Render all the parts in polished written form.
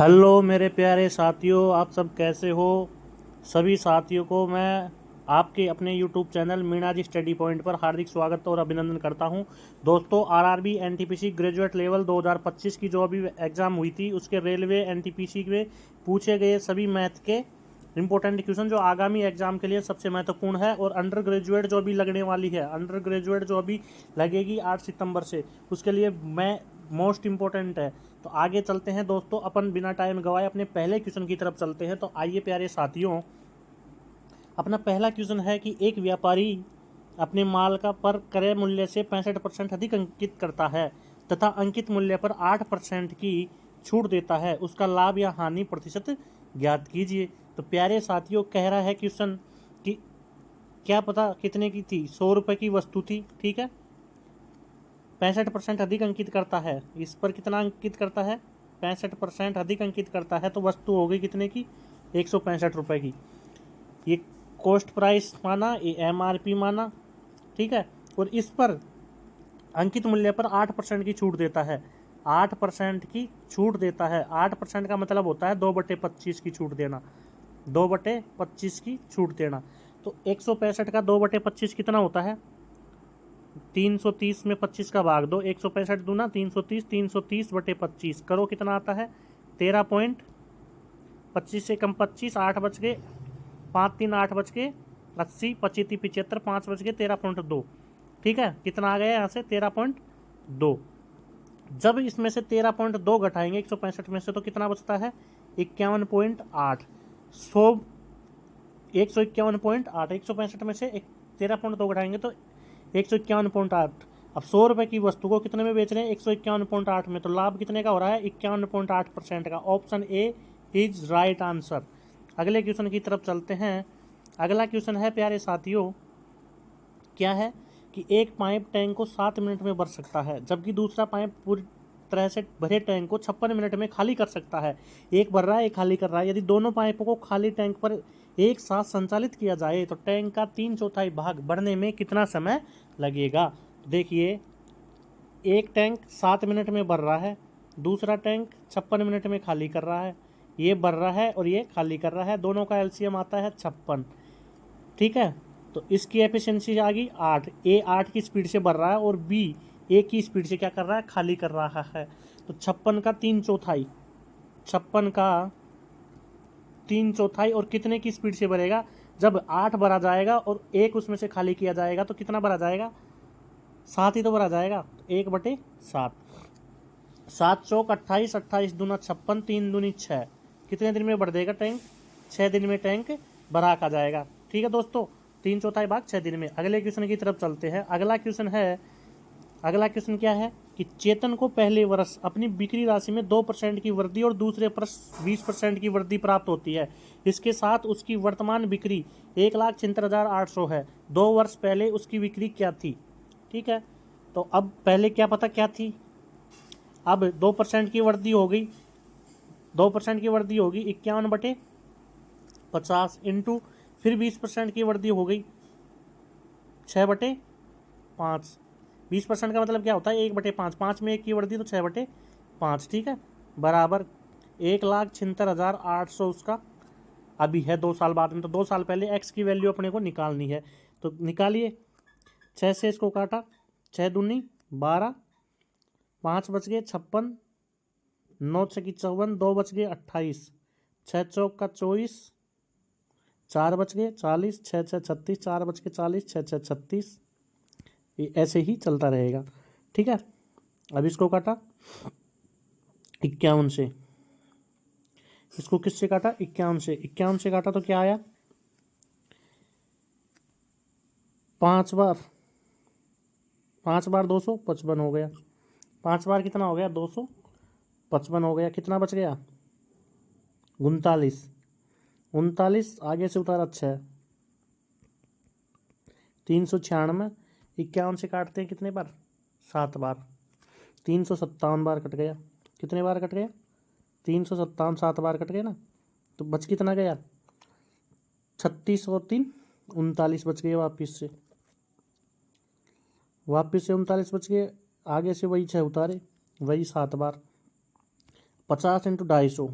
Hello मेरे प्यारे साथियों, आप सब कैसे हो। सभी साथियों को मैं आपके अपने यूट्यूब चैनल मीणा जी स्टडी पॉइंट पर हार्दिक स्वागत और अभिनंदन करता हूं। दोस्तों, आरआरबी एनटीपीसी ग्रेजुएट लेवल 2025 की जो अभी एग्ज़ाम हुई थी, उसके रेलवे एनटीपीसी में पूछे गए सभी मैथ के इंपॉर्टेंट क्वेश्चन जो आगामी एग्जाम के लिए सबसे महत्वपूर्ण है, और अंडर ग्रेजुएट जो अभी लगने वाली है, अंडर ग्रेजुएट जो अभी लगेगी 8 सितंबर से, उसके लिए मैं मोस्ट इम्पोर्टेंट है। तो आगे चलते हैं दोस्तों, अपन बिना टाइम गवाए अपने पहले क्वेश्चन की तरफ चलते हैं। तो आइए प्यारे साथियों, अपना पहला क्वेश्चन है कि एक व्यापारी अपने माल का पर क्रय मूल्य से 65% अधिक अंकित करता है तथा अंकित मूल्य पर 8% की छूट देता है, उसका लाभ या हानि प्रतिशत ज्ञात कीजिए। तो प्यारे साथियों, कह रहा है क्वेश्चन कि क्या पता कितने की थी, 100 रुपये की वस्तु थी, ठीक है। 65% अधिक अंकित करता है, इस पर कितना अंकित करता है, 65% अधिक अंकित करता है, तो वस्तु हो गई कितने की, 165 रुपये की। ये कॉस्ट प्राइस माना, ये एमआरपी माना, ठीक है। और इस पर अंकित मूल्य पर 8% की छूट देता है, 8% की छूट देता है। 8% का मतलब होता है 2/25 की छूट देना, 2/25 की छूट देना। तो 165 का 2/25 कितना होता है, 330 में 25 का भाग दो, 165 दूना 330, 330/25 करो कितना आता है, 13.25 से कम 25, 8 बच गए, 5 3 8 बच गए 80, 25 3 75, 5 बच गए 13.2, ठीक है। कितना आ गया यहाँ से, 13.2। जब इसमें से 13.2 घटाएंगे 165 में से, तो कितना बचता है, 51.8। 151.8, 165 में से 13.2 घटाएंगे तो 151.8। अब 100 रुपये की वस्तु को कितने में बेच रहे हैं, 151.8 में, तो लाभ कितने का हो रहा है, 51.8% का। Option A is right answer. अगले क्वेश्चन की तरफ चलते हैं। अगला क्वेश्चन है प्यारे साथियों, क्या है कि एक पाइप टैंक को 7 मिनट में भर सकता है, जबकि दूसरा पाइप पूरी तरह से भरे टैंक को 56 मिनट में खाली कर सकता है। एक भर रहा है, एक खाली कर रहा है। यदि दोनों पाइपों को खाली टैंक पर एक साथ संचालित किया जाए तो टैंक का 3/4 भाग भरने में कितना समय लगेगा। देखिए, एक टैंक 7 मिनट में भर रहा है, दूसरा टैंक 56 मिनट में खाली कर रहा है। ये भर रहा है और ये खाली कर रहा है, दोनों का एलसीएम आता है 56, ठीक है। तो इसकी एफिशिएंसी आ गई 8। ए 8 की स्पीड से भर रहा है और बी 1 की स्पीड से क्या कर रहा है, खाली कर रहा है। तो 56 का 3/4, 56 का 3/4 और कितने की स्पीड से भरेगा, जब 8 भरा जाएगा और 1 उसमें से खाली किया जाएगा तो कितना भरा जाएगा, 7 ही तो भरा जाएगा। 1/7, 7 चौक 28, 28 दूना 56, 3 दूनी 6। कितने दिन में भर देगा टैंक, 6 दिन में टैंक भरा का जाएगा, ठीक है दोस्तों। 3/4 भाग 6 दिन में। अगले क्वेश्चन की तरफ चलते हैं। अगला क्वेश्चन क्या है कि चेतन को पहले वर्ष अपनी बिक्री राशि में 2% की वृद्धि और दूसरे वर्ष 20% की वृद्धि प्राप्त होती है। इसके साथ उसकी वर्तमान बिक्री 1,76,800 है। 2 वर्ष पहले उसकी बिक्री क्या थी, ठीक है। तो अब पहले क्या पता क्या थी, अब 2% की वृद्धि हो गई, 2% की वृद्धि होगी 51/50 इंटू, फिर 20% की वृद्धि हो गई 6/5। 20% का मतलब क्या होता है, 1/5, 5 में 1 की वृद्धि तो 6/5, ठीक है, बराबर 1,76,800 उसका अभी है 2 साल बाद में। तो 2 साल पहले एक्स की वैल्यू अपने को निकालनी है, तो निकालिए। 6 से इसको काटा, 6 दूनी 12, 5 बच गए 56, 9 6 की 54, 2 बच गए 28, 6 चौक का 24, 4 बच गए 40, 6 6 36, 4 बच के 40, 6 6 36। ये ऐसे ही चलता रहेगा, ठीक है। अब इसको काटा 51 से, इसको किससे काटा, 51 से, 51 से काटा तो क्या आया, 5 बार 255 हो गया, 5 बार कितना हो गया, 255 हो गया। कितना बच गया, 39, 39 आगे से उतारा 6, 396। 51 से काटते हैं कितने बार, 7 बार, 357 बार कट गया। कितने बार कट गया, 357, 7 बार कट गया ना। तो बच कितना गया, 36 और 3 39 बच गए। वापिस से 39 बच गए, आगे से वही 6 उतारे, वही 7 बार। 50 × 250,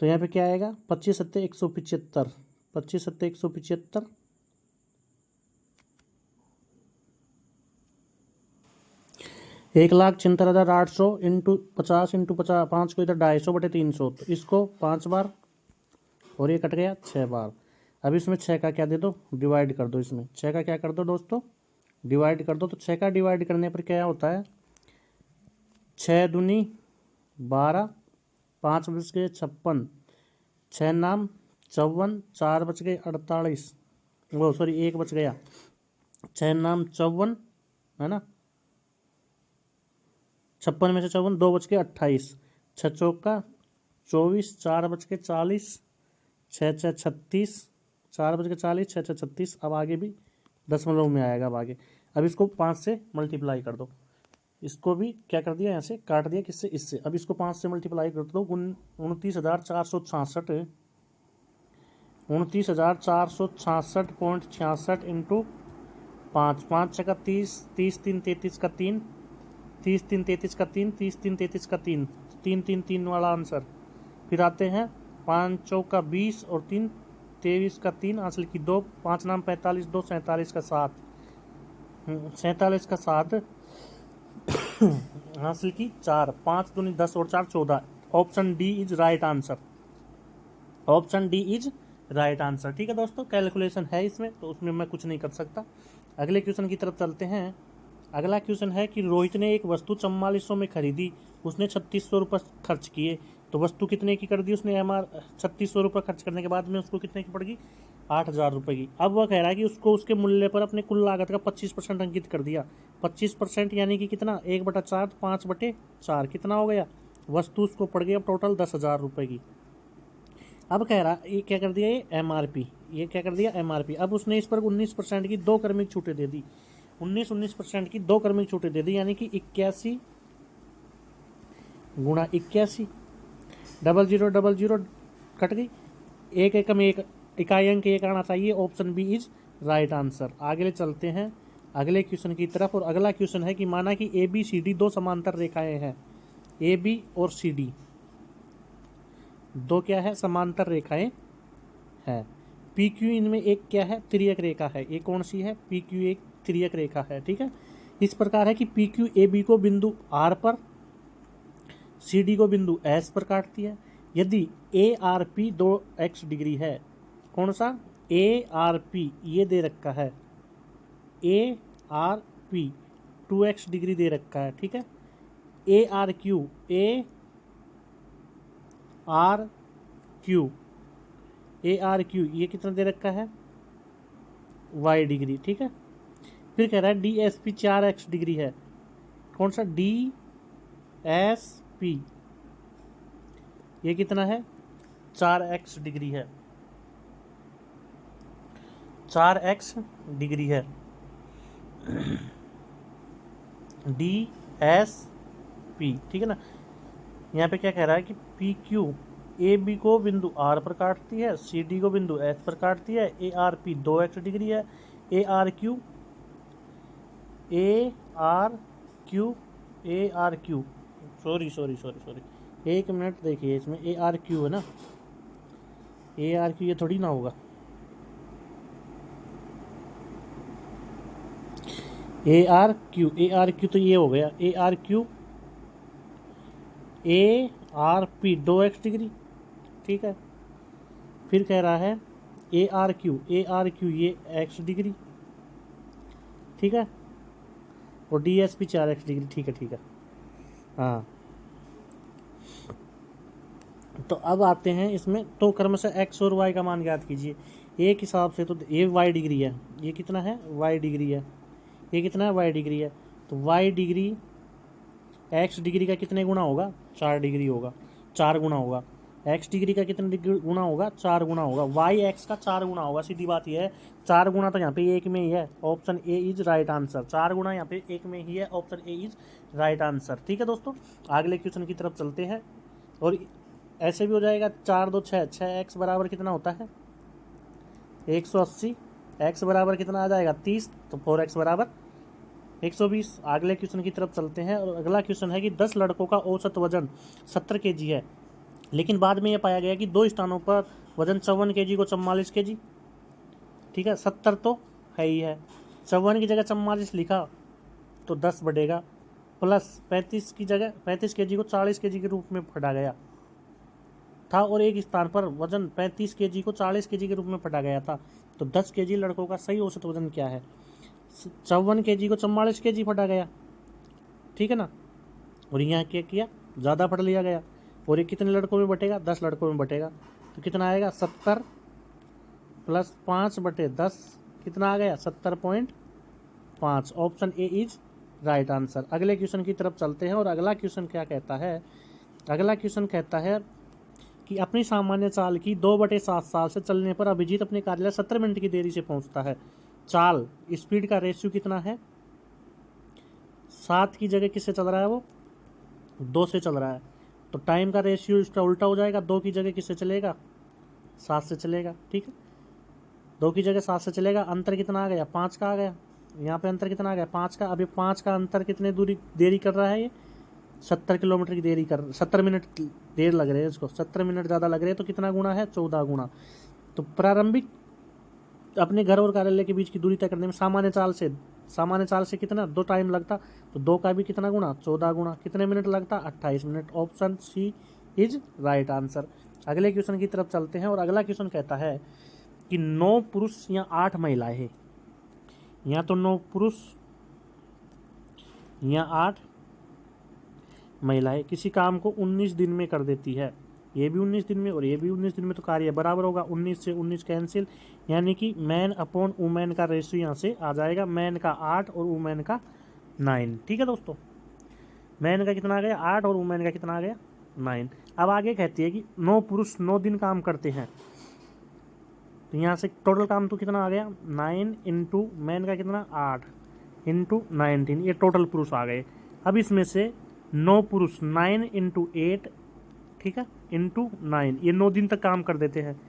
तो यहाँ पे क्या आएगा, 25 सत्ते 175, 25 सत्ते 175, 1,76,800 इंटू 50 इंटू 50, 5 को इधर 250/300, तो इसको 5 बार और ये कट गया 6 बार। अब इसमें 6 का क्या दे दो, डिवाइड कर दो। इसमें 6 का क्या कर दो दोस्तों, डिवाइड कर दो। तो 6 का डिवाइड करने पर क्या होता है, 6 दूनी 12, 5 बच गए 56, 6 नाम 54, 4 बच गए 48, वो सॉरी 1 बच गया, 6 नाम 54 है ना, 56 में से 54, 2 बच के 28, 6 चौका 24, 4 बच के 40, 6 6 36, 4 बज के 40, 6 6 36। अब आगे भी दशमलव में आएगा अब आगे। अब इसको 5 से मल्टीप्लाई कर दो, इसको भी क्या कर दिया, यहाँ से काट दिया, किससे, इससे। अब इसको 5 से मल्टीप्लाई कर दो, 29,466, 29,466.66 इंटू 5, 5 छक्का 30, 30 3 33 का 3, 30 3 33 का 3, 30 3 33 का 3, 3 3 3 वाला आंसर। फिर आते हैं 5 चौका 20 और 3 23 का 3, हासिल की 2, 5 नाम 45, 2 47 का 7, 47 का 7, हासिल की 4, 5 दूनी 10 और 4 14। Option D is right answer, option D is right answer. ठीक है दोस्तों, कैलकुलेशन है इसमें, तो उसमें मैं कुछ नहीं कर सकता। अगले क्वेश्चन की तरफ चलते हैं। अगला क्वेश्चन है कि रोहित ने एक वस्तु 4400 में खरीदी, उसने 3600 रुपये खर्च किए, तो वस्तु कितने की कर दी उसने, 3600 रुपये खर्च करने के बाद में उसको कितने की पड़ेगी, 8000 रुपये की। अब वह कह रहा है कि उसको उसके मूल्य पर अपने कुल लागत का 25% अंकित कर दिया। 25% यानी कि कितना, 1/4, 5/4 कितना हो गया, वस्तु उसको पड़ गई अब टोटल 10,000 रुपये की। अब कह रहा ये क्या कर दिया, ये MRP, ये क्या कर दिया MRP। अब उसने इस पर 19% की 2 क्रमिक छूटें दे दी, 19% की 2 क्रमिक छूटें दे दी, यानी कि 81 गुणा 81, 0000 कट गई, एक एकम एक इकाई अंक एक आना चाहिए। Option B is right answer. आगे चलते हैं अगले क्वेश्चन की तरफ, और अगला क्वेश्चन है कि माना कि ABCD 2 समांतर रेखाएं हैं, AB और CD 2 क्या है, समांतर रेखाएं हैं। PQ इनमें एक क्या है, तिर्यक रेखा है। ये कौन सी है, PQ एक तिर्यक रेखा है। ठीक है, इस प्रकार है कि PQ AB को बिंदु R पर, CD को बिंदु S पर काटती है। यदि ARP 2x डिग्री है, कौन सा, ARP ये दे रखा है, ARP 2x डिग्री दे रखा है। ठीक है, ARQ ये कितना दे रखा है, y डिग्री। ठीक है, फिर कह रहा है DSP 4x डिग्री है, कौन सा, DSP ये कितना है, 4x डिग्री है, 4x डिग्री है। DSP, ठीक है ना। यहाँ पे क्या कह रहा है कि PQ AB को बिंदु R पर काटती है, CD को बिंदु S पर काटती है, ARP 2x डिग्री है, ARQ सॉरी 1 मिनट देखिए, इसमें ARQ है ना, ARQ ये थोड़ी ना होगा, ARQ तो ये हो गया, ARP 2x डिग्री। ठीक है, फिर कह रहा है ARQ ये x डिग्री। ठीक है, और DSP 4x डिग्री। ठीक है हाँ। तो अब आते हैं इसमें, तो क्रमशः x और y का मान ज्ञात कीजिए। एक हिसाब से तो ये y डिग्री है, ये कितना है, y डिग्री है, ये कितना है, y डिग्री है। तो y डिग्री x डिग्री का कितने गुना होगा, 4 डिग्री होगा, 4 गुना होगा। x डिग्री का कितने गुना होगा, 4 गुना होगा। y x का 4 गुना होगा, सीधी बात यह है। 4 गुना तो यहाँ पे एक में ही है, option A is right answer. 4 गुना यहाँ पे एक में ही है, option A is right answer. ठीक है दोस्तों, अगले क्वेश्चन की तरफ चलते हैं। और ऐसे भी हो जाएगा, 4 2 6, 6x बराबर कितना होता है, 180। x बराबर कितना आ जाएगा, 30, तो 4x बराबर 120। अगले क्वेश्चन की तरफ चलते हैं, और अगला क्वेश्चन है कि 10 लड़कों का औसत वजन 70 kg है। लेकिन बाद में ये पाया गया कि 2 स्थानों पर वजन 54 kg को 44 kg, ठीक है, 70 तो है ही है, 54 की जगह 44 लिखा तो 10 बढ़ेगा, प्लस 35 की जगह 35 kg को 40 kg के रूप में पढ़ा गया था, और एक स्थान पर वजन 35 kg को 40 kg के रूप में पढ़ा गया था। तो 10 kg लड़कों का सही औसत वजन क्या है? 54 kg को 44 kg पढ़ा गया, ठीक है ना, और यहाँ क्या किया, ज़्यादा पढ़ लिया गया, और ये कितने लड़कों में बटेगा? 10 लड़कों में बटेगा, तो कितना आएगा? 70 प्लस 5/10 कितना आ गया? 70.5। Option A is right answer. अगले क्वेश्चन की तरफ चलते हैं, और अगला क्वेश्चन क्या कहता है? अगला क्वेश्चन कहता है कि अपनी सामान्य चाल की 2/7 साल से चलने पर अभिजीत अपने कार्यालय 17 मिनट की देरी से पहुंचता है। चाल स्पीड का रेशियो कितना है? 7 की जगह किससे चल रहा है? वो 2 से चल रहा है, तो टाइम का रेशियो इसका उल्टा हो जाएगा, 2 की जगह किससे चलेगा? 7 से चलेगा, ठीक है, 2 की जगह 7 से चलेगा। अंतर कितना आ गया? 5 का आ गया। यहाँ पे अंतर कितना आ गया? 5 का। अभी 5 का अंतर कितने दूरी देरी कर रहा है? ये 70 किलोमीटर की देरी कर, 70 मिनट देर लग रहे हैं इसको, 70 मिनट ज़्यादा लग रहे हैं, तो कितना गुना है? 14 गुना। तो प्रारंभिक अपने घर और कार्यालय के बीच की दूरी तय करने में सामान्य चाल से कितना 2 टाइम लगता, तो 2 का भी कितना गुना? 14 गुना। कितने मिनट लगता? 28 minute. Option C is right answer. अगले क्वेश्चन की तरफ चलते हैं, और अगला क्वेश्चन कहता है कि 9 पुरुष या 8 महिलाएं हैं, या तो 9 पुरुष या 8 महिलाएं किसी काम को 19 दिन में कर देती है। ये भी 19 दिन में और ये भी 19 दिन में, तो कार्य बराबर होगा। 19 से 19 कैंसिल, यानी कि मैन अपॉन वुमेन का रेशियो यहाँ से आ जाएगा, मैन का 8 और वुमेन का 9। ठीक है दोस्तों, मैन का कितना आ गया? 8 और वुमेन का कितना आ गया? 9। अब आगे कहती है कि 9 पुरुष 9 दिन काम करते हैं, तो यहाँ से टोटल काम तो कितना आ गया? 9 इंटू मैन का कितना? 8 इंटू 19, ये टोटल पुरुष आ गए। अब इसमें से 9 पुरुष 9 इंटू 8, ठीक है, इंटू 9, ये 9 दिन तक काम कर देते हैं,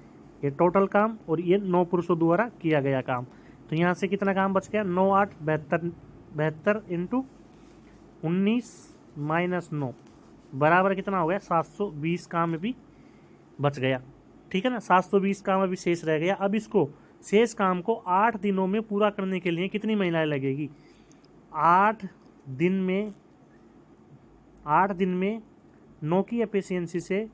ये टोटल काम, और ये 9 पुरुषों द्वारा किया गया काम। तो यहाँ से कितना काम बच गया? 9 8 72, 72 इंटू 19 माइनस 9 बराबर कितना हो गया? 720 काम भी बच गया, ठीक है ना, 720 काम अभी शेष रह गया। अब इसको शेष काम को 8 दिनों में पूरा करने के लिए कितनी महिलाएं लगेगी? 8 दिन में 9 की एफिशिएंसी से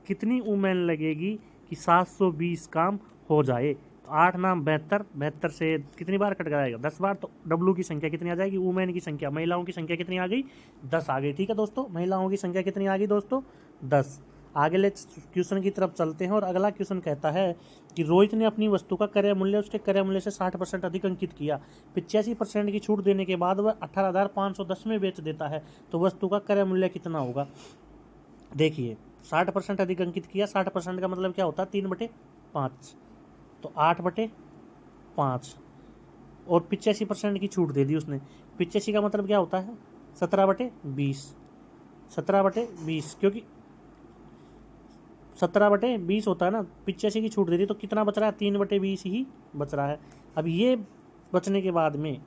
कितनी वुमेन लगेगी कि 720 काम हो जाए? तो 8 नाम 72, 72 से कितनी बार कट जाएगा? 10 बार। तो डब्लू की संख्या कितनी आ जाएगी? वुमेन की संख्या, महिलाओं की संख्या कितनी आ गई? 10 आ गई। ठीक है दोस्तों, महिलाओं की संख्या कितनी आ गई दोस्तों? 10। अगले क्वेश्चन की तरफ चलते हैं, और अगला क्वेश्चन कहता है कि रोहित ने अपनी वस्तु का क्रय मूल्य उसके क्रय मूल्य से 60% अधिक अंकित किया। 85% की छूट देने के बाद वह 18,510 में बेच देता है, तो वस्तु का क्रय मूल्य कितना होगा? देखिए, 60% अधिक अंकित किया, 60% का मतलब क्या होता है? 3/5, तो 8/5, और 85% की छूट दे दी उसने। 85 का मतलब क्या होता है? 17/20, 17/20, क्योंकि 17/20 होता है ना, 85 की छूट दे दी, तो कितना बच रहा है? 3/20 ही बच रहा है। अब ये बचने के बाद में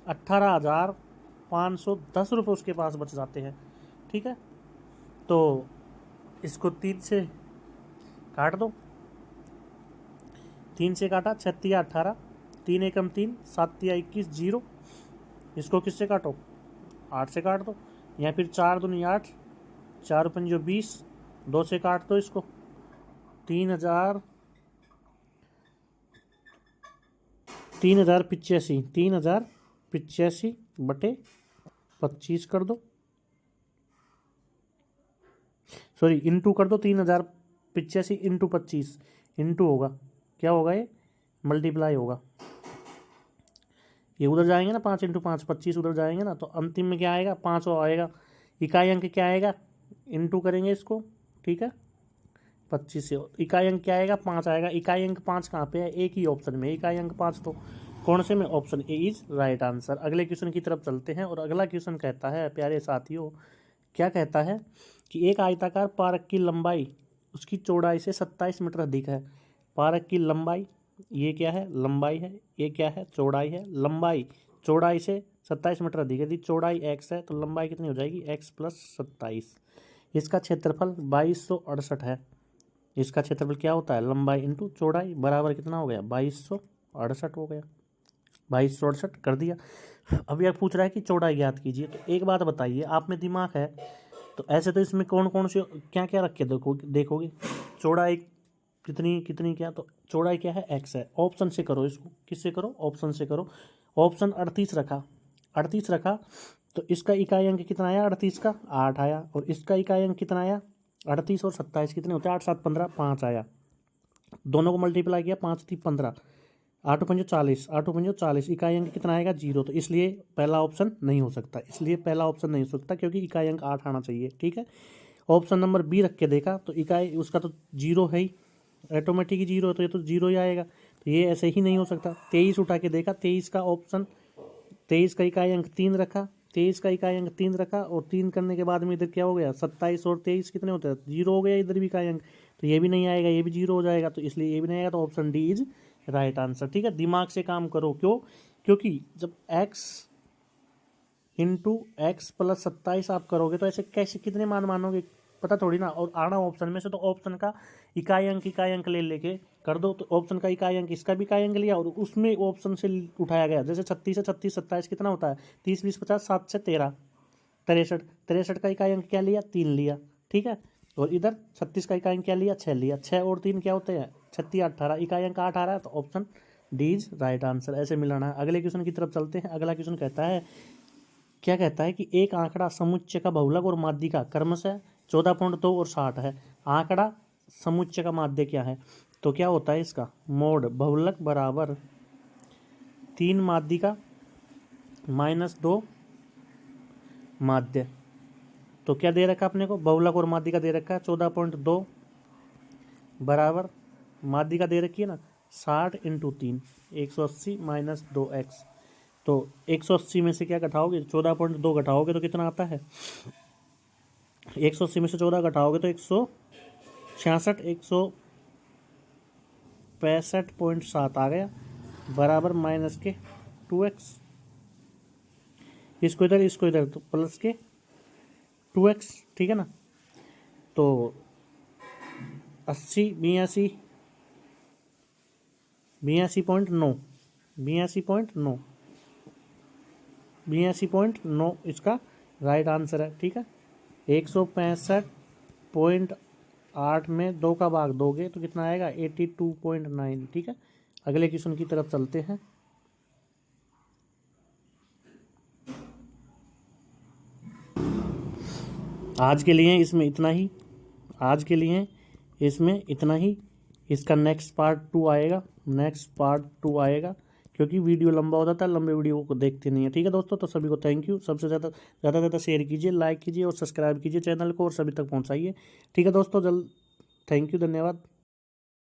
18,510 रुपये उसके पास बच जाते हैं। ठीक है, तो इसको 3 से काट दो, 3 से काटा, 36 या 18, 3 एकम 3, 7 या 21, 0। इसको किससे काटो? 8 से काट दो, या फिर 4 दूनी 8, 4 पंजो 20, 2 से काट दो इसको। 3,085/25 कर दो, सॉरी इंटू कर दो। 3,085 इंटू 25 इंटू होगा, क्या होगा? ये मल्टीप्लाई होगा, ये उधर जाएंगे ना, 5 इंटू 5 25 उधर जाएंगे ना, तो अंतिम में क्या आएगा? 5 आएगा। इकाई अंक क्या आएगा? इंटू करेंगे इसको, ठीक है, 25 से। इकाई अंक क्या आएगा? 5 आएगा। इकाई अंक 5 कहाँ पे है? एक ही ऑप्शन में इकाई अंक 5, तो कौन से में? Option A is right answer. अगले क्वेश्चन की तरफ चलते हैं, और अगला क्वेश्चन कहता है, प्यारे साथियों, क्या कहता है कि एक आयताकार पार्क की लंबाई उसकी चौड़ाई से 27 मीटर अधिक है। पार्क की लंबाई, ये क्या है? लंबाई है, ये क्या है? चौड़ाई है। लंबाई चौड़ाई से 27 मीटर अधिक है। यदि चौड़ाई x है तो लंबाई कितनी हो जाएगी? x + 27। इसका क्षेत्रफल 2268 है। इसका क्षेत्रफल क्या होता है, लंबाई इंटू चौड़ाई, बराबर कितना हो गया, 2268 हो गया। 2268 कर दिया। अब यह पूछ रहा है कि चौड़ाई ज्ञात कीजिए। तो एक बात बताइए, आप में दिमाग है तो ऐसे तो इसमें कौन कौन से क्या क्या रख के देखोगे। चौड़ाई कितनी कितनी क्या, तो चौड़ाई क्या है, x है। ऑप्शन से करो इसको, किससे करो, ऑप्शन से करो। ऑप्शन 38 रखा, 38 रखा तो इसका इकाई अंक कितना आया, 38 का 8 आया, और इसका इकाई अंक कितना आया, 38 और 27 कितने होते हैं, 8 7 15, 5 आया। दोनों को मल्टीप्लाई किया, 5 3 15, 8 पंजो 40, 8 पंजो 40, इकाई अंक कितना आएगा, 0। तो इसलिए पहला ऑप्शन नहीं हो सकता, इसलिए पहला ऑप्शन नहीं हो सकता क्योंकि इकाई अंक 8 आना चाहिए, ठीक है। ऑप्शन नंबर बी रख के देखा तो इकाई उसका तो 0 है ही, ऑटोमेटिक ही 0 है, तो ये तो 0 ही आएगा, तो ये ऐसे ही नहीं हो सकता। 23 उठा के देखा, 23 का ऑप्शन, 23 का इकाई अंक 3 रखा, 23 का इकाई अंक 3 रखा, और 3 करने के बाद में इधर क्या हो गया, 27 और 23 कितने होते हैं, 0 हो गया इधर भी इकाई अंक, तो ये भी नहीं आएगा, ये भी 0 हो जाएगा, तो इसलिए ये भी नहीं आएगा, तो option D is right answer, ठीक है। दिमाग से काम करो, क्यों, क्योंकि जब x इंटू एक्स प्लस 27 आप करोगे तो ऐसे कैसे कितने मान मानोगे, पता थोड़ी ना। और आना ऑप्शन में से, तो ऑप्शन का इकाई अंक ले लेके कर दो, तो ऑप्शन का इकाई अंक इसका भी इकाई अंक लिया और उसमें ऑप्शन से उठाया गया। जैसे 36 से 36 27 कितना होता है, 30 20 50, 7 से 13 63, 63 का इकाई अंक क्या लिया, 3 लिया, ठीक है। और इधर 36 का इकाई अंक क्या लिया, 6 लिया, 6 और 3 क्या होते हैं, 36 18, इकाई अंक 8 आ रहा है, तो option D is right answer. ऐसे मिलाना है। अगले क्वेश्चन की तरफ चलते हैं। अगला क्वेश्चन कहता है, क्या कहता है कि एक आंकड़ा समुच्चय का बहुलक और माध्य का क्रमशः 14.2 और 60 है। आंकड़ा समुच्चय का माध्य क्या है, तो क्या होता है इसका, मोड बहुलक बराबर 3 माध्य का -2 माध्य। तो क्या दे रखा अपने को, बहुलक और माध्य का दे रखा है 14.2 बराबर माध्य का दे रखी है ना 60 × 3, 180 - 2x। तो 180 में से क्या घटाओगे, 14.2 घटाओगे तो कितना आता है, 180 में से 14 घटाओगे तो 166, 165.7 आ गया, बराबर माइनस के 2x। इसको इधर तो प्लस के 2x, ठीक है ना। तो 80 82 82.9 82.9 इसका राइट आंसर है, ठीक है। 165.8 में 2 का भाग दोगे तो कितना आएगा, 82.9, ठीक है। अगले क्वेश्चन की तरफ चलते हैं। आज के लिए इसमें इतना ही, इसका नेक्स्ट पार्ट 2 आएगा, क्योंकि वीडियो लंबा हो जाता है, लंबे वीडियो को देखते नहीं है, ठीक है दोस्तों। तो सभी को थैंक यू, सबसे ज़्यादा शेयर कीजिए, लाइक कीजिए और सब्सक्राइब कीजिए चैनल को, और सभी तक पहुंचाइए, ठीक है दोस्तों। थैंक यू, धन्यवाद।